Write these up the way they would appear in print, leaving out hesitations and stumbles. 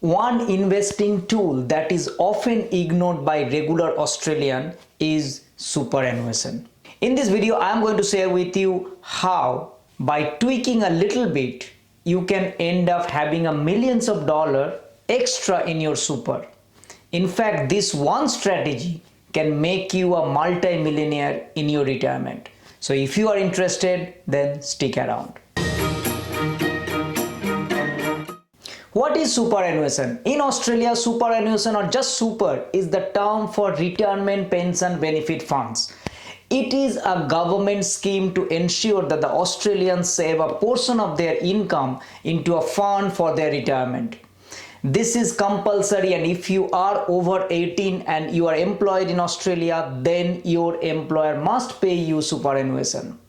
One investing tool that is often ignored by regular Australian is superannuation. In this video, I am going to share with you how by tweaking a little bit, you can end up having a millions of dollars extra in your super. In fact, this one strategy can make you a multi-millionaire in your retirement. So if you are interested, then stick around. What is superannuation? In Australia, superannuation or just super is the term for retirement pension benefit funds. It is a government scheme to ensure that the Australians save a portion of their income into a fund for their retirement. This is compulsory, and if you are over 18 and you are employed in Australia, then your employer must pay you superannuation.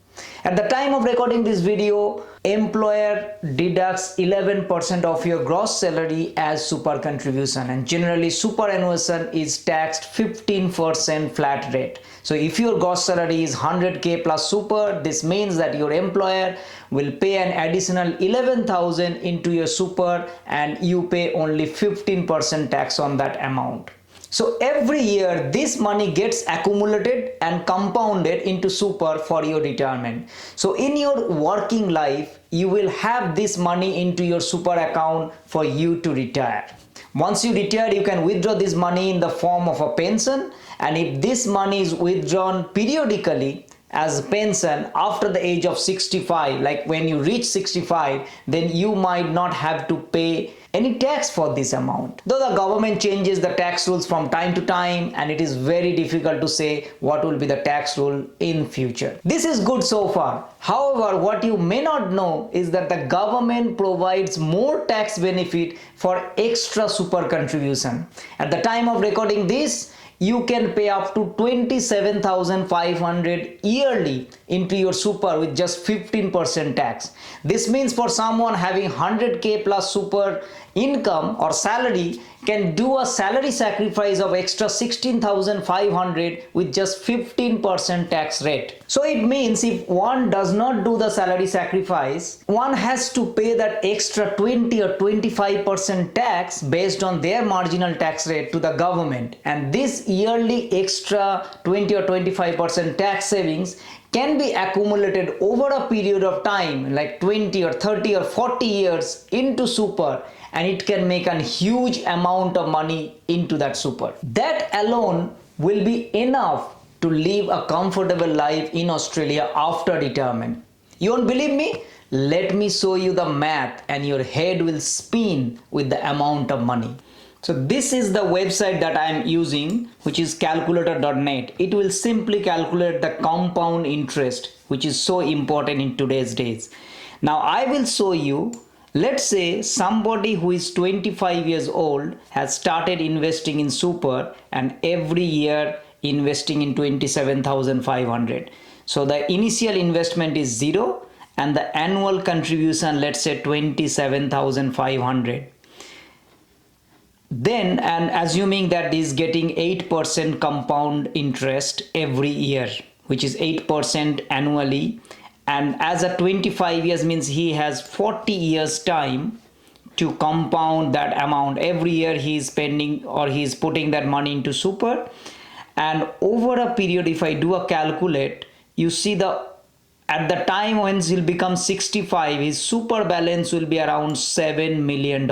At the time of recording this video, employer deducts 11% of your gross salary as super contribution, and generally superannuation is taxed 15% flat rate. So if your gross salary is 100k plus super, this means that your employer will pay an additional 11,000 into your super and you pay only 15% tax on that amount. So every year this money gets accumulated and compounded into super for your retirement. So in your working life, you will have this money into your super account for you to retire. Once you retire, you can withdraw this money in the form of a pension, and if this money is withdrawn periodically as pension after the age of 65, like when you reach 65, then you might not have to pay any tax for this amount. Though the government changes the tax rules from time to time, and it is very difficult to say what will be the tax rule in future. This is good so far. However, what you may not know is that the government provides more tax benefit for extra super contribution. At the time of recording this, you can pay up to 27,500 yearly into your super with just 15% tax. This means for someone having 100k plus super income or salary can do a salary sacrifice of extra 16,500 with just 15% tax rate. So it means if one does not do the salary sacrifice, one has to pay that extra 20 or 25% tax based on their marginal tax rate to the government, and this yearly extra 20 or 25% tax savings can be accumulated over a period of time like 20 or 30 or 40 years into super, and it can make a huge amount of money into that super. That alone will be enough to live a comfortable life in Australia after retirement. You won't believe me? Let me show you the math and your head will spin with the amount of money. So this is the website that I am using, which is calculator.net. It will simply calculate the compound interest, which is so important in today's days. Now I will show you. Let's say somebody who is 25 years old has started investing in super and every year investing in 27,500. So the initial investment is 0 and the annual contribution, let's say 27,500. Then, and assuming that is getting 8% compound interest every year, which is 8% annually, and as a 25 years means he has 40 years time to compound that amount. Every year he is spending or he is putting that money into super, and over a period, if I do a calculate, you see at the time when he'll become 65, his super balance will be around $7 million.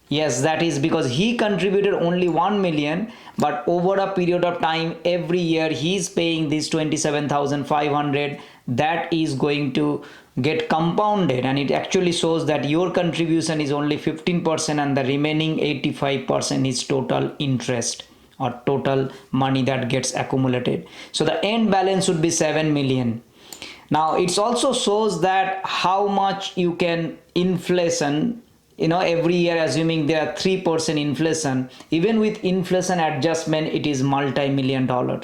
Yes, that is because he contributed only 1 million, but over a period of time, every year he is paying this 27,500. That is going to get compounded, and it actually shows that your contribution is only 15% and the remaining 85% is total interest or total money that gets accumulated. So the end balance would be 7 million. Now it also shows that how much you can inflation, every year, assuming there are 3% inflation, even with inflation adjustment, it is multi-million dollar.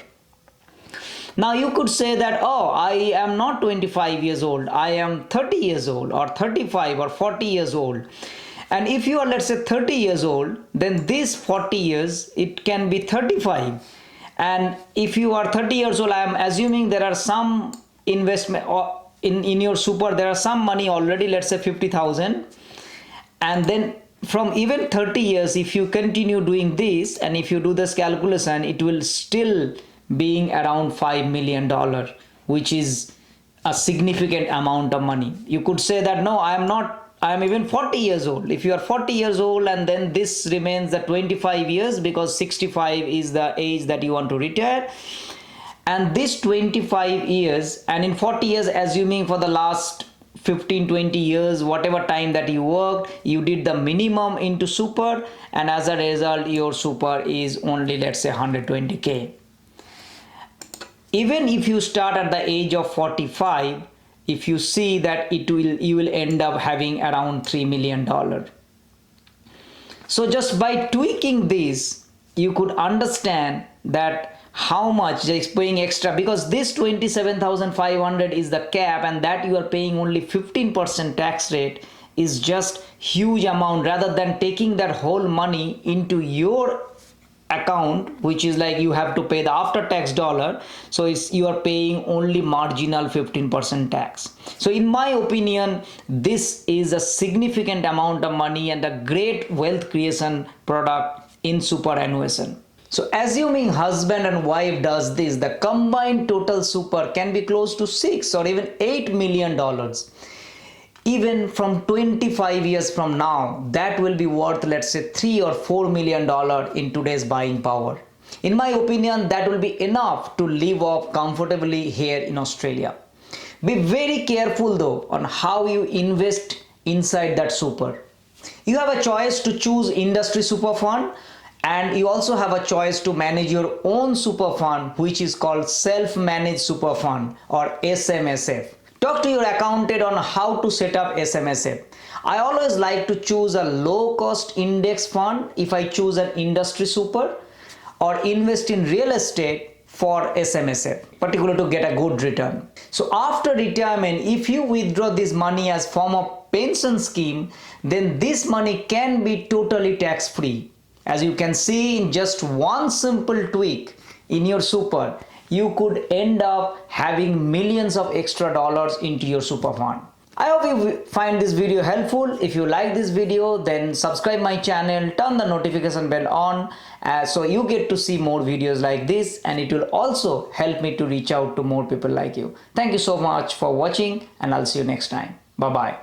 Now you could say that, oh, I am not 25 years old, I am 30 years old or 35 or 40 years old. And if you are, let's say, 30 years old, then this 40 years, it can be 35. And if you are 30 years old, I am assuming there are some investment in your super, there are some money already, let's say 50,000. And then from even 30 years, if you continue doing this and if you do this calculation, it will still being around $5 million, which is a significant amount of money. You could say that no, I am not, I am even 40 years old. If you are 40 years old and then this remains the 25 years, because 65 is the age that you want to retire, and this 25 years, and in 40 years, assuming for the last 15-20 years, whatever time that you worked, you did the minimum into super, and as a result your super is only, let's say, 120k. Even if you start at the age of 45, if you see that you will end up having around $3 million. So just by tweaking this, you could understand that how much is paying extra, because this 27,500 is the cap, and that you are paying only 15% tax rate is just huge amount, rather than taking that whole money into your account, which is like you have to pay the after tax dollar. So you are paying only marginal 15% tax. So in my opinion, this is a significant amount of money and a great wealth creation product in superannuation. So assuming husband and wife does this, the combined total super can be close to 6 or even $8 million. Even from 25 years from now, that will be worth, let's say, $3 or $4 million in today's buying power. In my opinion, that will be enough to live off comfortably here in Australia. Be very careful though on how you invest inside that super. You have a choice to choose industry super fund, and you also have a choice to manage your own super fund, which is called self-managed super fund or SMSF. Talk to your accountant on how to set up SMSF. I always like to choose a low cost index fund if I choose an industry super, or invest in real estate for SMSF, particularly to get a good return. So after retirement, if you withdraw this money as form of pension scheme, then this money can be totally tax free. As you can see, in just one simple tweak in your super, you could end up having millions of extra dollars into your super fund. I hope you find this video helpful. If you like this video, then subscribe my channel, turn the notification bell on so you get to see more videos like this, and it will also help me to reach out to more people like you. Thank you so much for watching, and I'll see you next time. Bye bye.